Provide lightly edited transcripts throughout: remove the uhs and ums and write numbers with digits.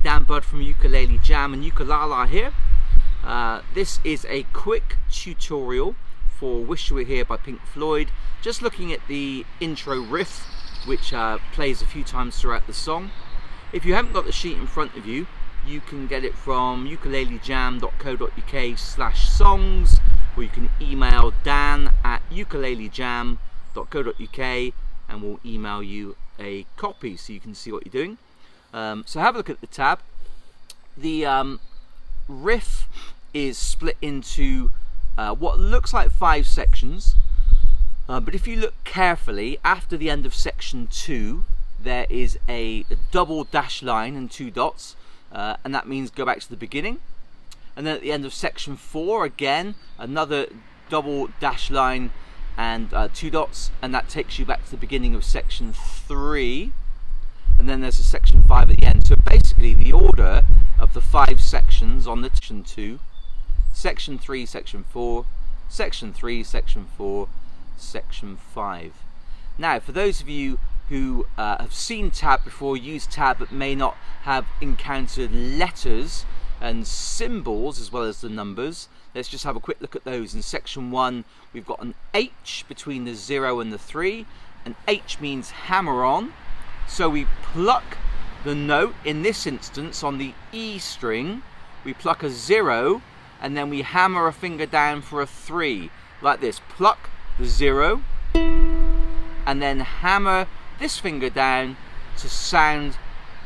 Dan Budd from Ukulele Jam and Ukulele here. This is a quick tutorial for Wish You Were Here by Pink Floyd. Just looking at the intro riff, which plays a few times throughout the song. If you haven't got the sheet in front of you, you can get it from ukulelejam.co.uk/songs, or you can email dan@ukulelejam.co.uk and we'll email you a copy so you can see what you're doing. So have a look at the tab. The riff is split into what looks like 5 sections, but if you look carefully, after the end of section 2 there is a double dash line and 2 dots, and that means go back to the beginning. And then at the end of section 4, again another double dash line and 2 dots, and that takes you back to the beginning of section 3. And then there's a section 5 at the end. So basically the order of the 5 sections on the section 2, section 3, section 4, section 3, section 4, section 5. Now, for those of you who have seen tab before, used tab, but may not have encountered letters and symbols as well as the numbers, let's just have a quick look at those. In section 1 we've got an H between the 0 and the 3. An H means hammer on, so we pluck the note. In this instance, on the E string, we pluck a 0 and then we hammer a finger down for a 3, like this. Pluck the 0 and then hammer this finger down to sound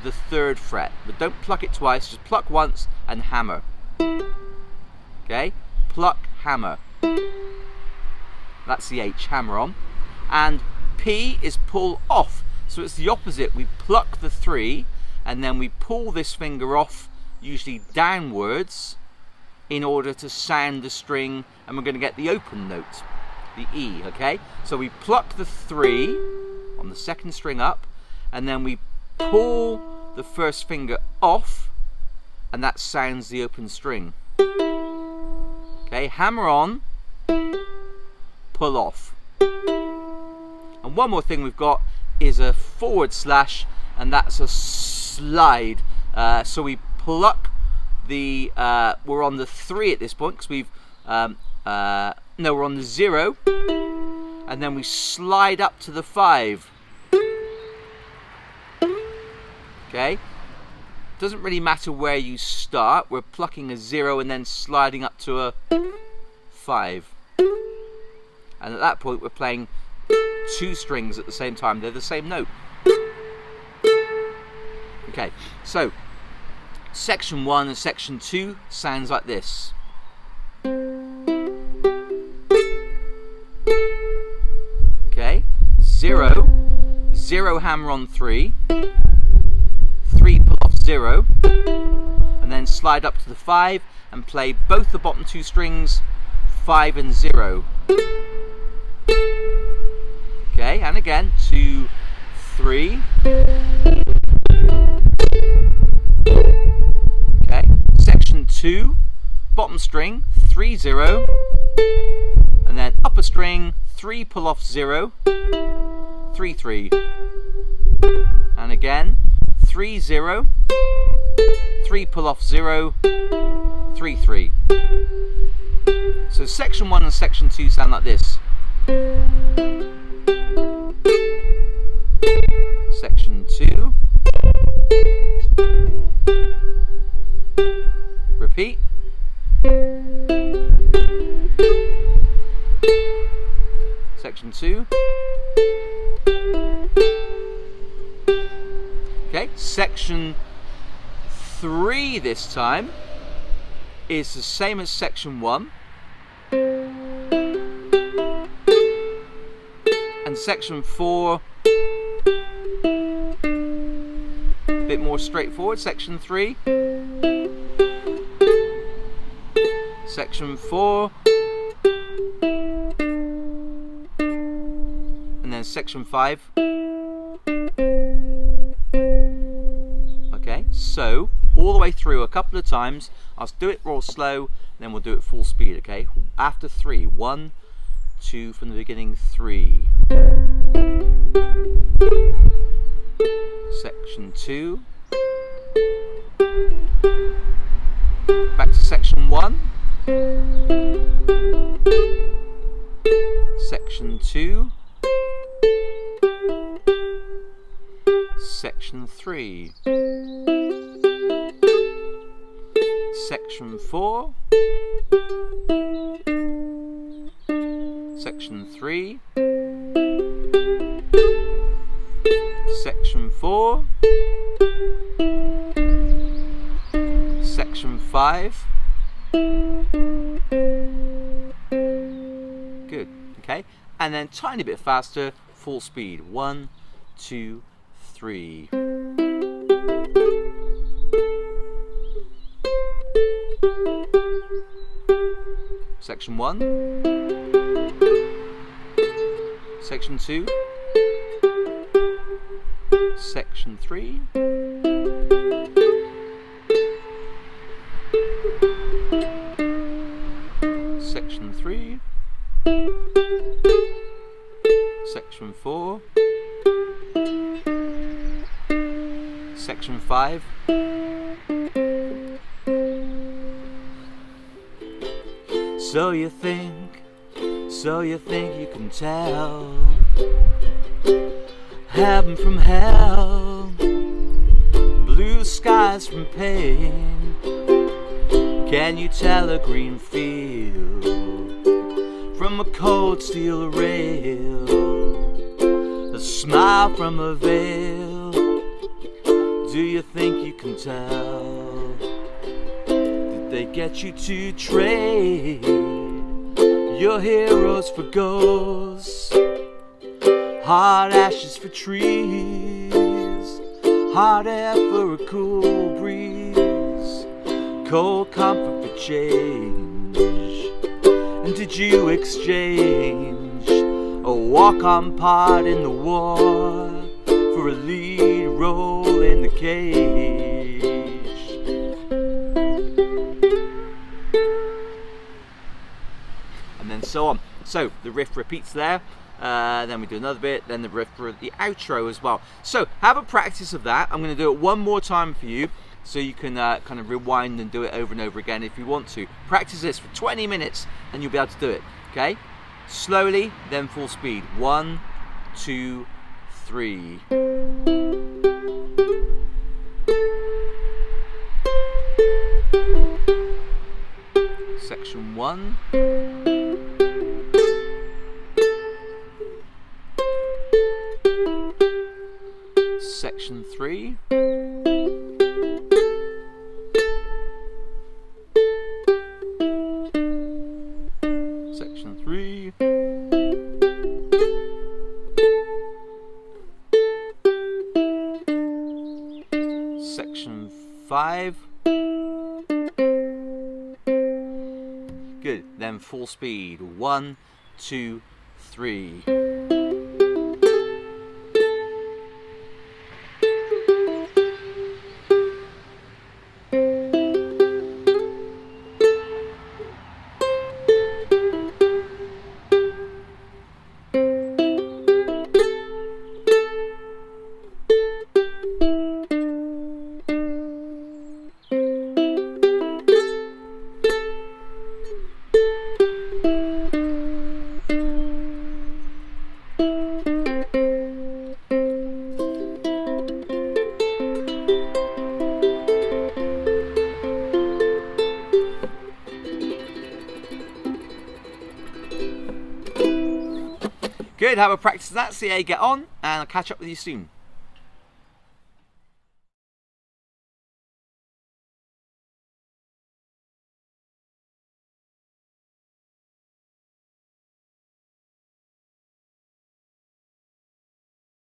the 3rd fret, but don't pluck it twice, just pluck once and hammer. Okay, pluck, hammer. That's the H, hammer on. And P is pull off, so it's the opposite. We pluck the 3 and then we pull this finger off, usually downwards, in order to sound the string, and we're going to get the open note, the E. Okay, so we pluck the 3 on the 2nd string up, and then we pull the 1st finger off, and that sounds the open string. Okay, hammer on, pull off. And one more thing we've got is a /, and that's a slide. So we pluck the, we're on the 3 at this point, because we've, no, we're on the 0, and then we slide up to the 5. Okay, doesn't really matter where you start, we're plucking a 0 and then sliding up to a 5. And at that point we're playing 2 strings at the same time, they're the same note. Okay, so section 1 and section 2 sounds like this. Okay, 0, 0 hammer on 3, 3 pull off 0, and then slide up to the 5 and play both the bottom 2 strings, 5 and 0. Okay, and again 2, 3. Okay, section 2, bottom string 3, 0, and then upper string 3 pull off 0, 3, 3, and again 3, 0, 3 pull off 0, 3, 3. So section 1 and section 2 sound like this. Section 2. Repeat. Section 2. Okay, section 3 this time is the same as section 1. And section 4, a bit more straightforward. Section 3. Section 4. And then section 5. Okay, so all the way through a couple of times. I'll do it real slow, then we'll do it full speed. Okay, after 3, 1, 2 from the beginning, 3. Section 2. Back to section 1. Section 2. Section 3. Section 4. Section 3. Section 4. Section 5. Good. Okay. And then tiny bit faster, full speed. 1, 2, 3. Section 1. Section 2. Section 3. Section 3. Section 4. Section 5. So you think you can tell heaven from hell, blue skies from pain. Can you tell a green field from a cold steel rail, a smile from a veil? Do you think you can tell? Did they get you to trade your heroes for ghosts, hot ashes for trees, hot air for a cool breeze, cold comfort for change? And did you exchange a walk-on part in the war for a lead role in the cage? And then so on. So the riff repeats there, then we do another bit, then the riff for the outro as well. So have a practice of that. I'm going to do it one more time for you, so you can kind of rewind and do it over and over again if you want to. Practice this for 20 minutes and you'll be able to do it. Okay? Slowly, then full speed. 1, 2, 3. Section 1. Section 3. Section 3. Section 5. Good. Then full speed. 1, 2, 3. Good, have a practice of that, see how you get on, and I'll catch up with you soon.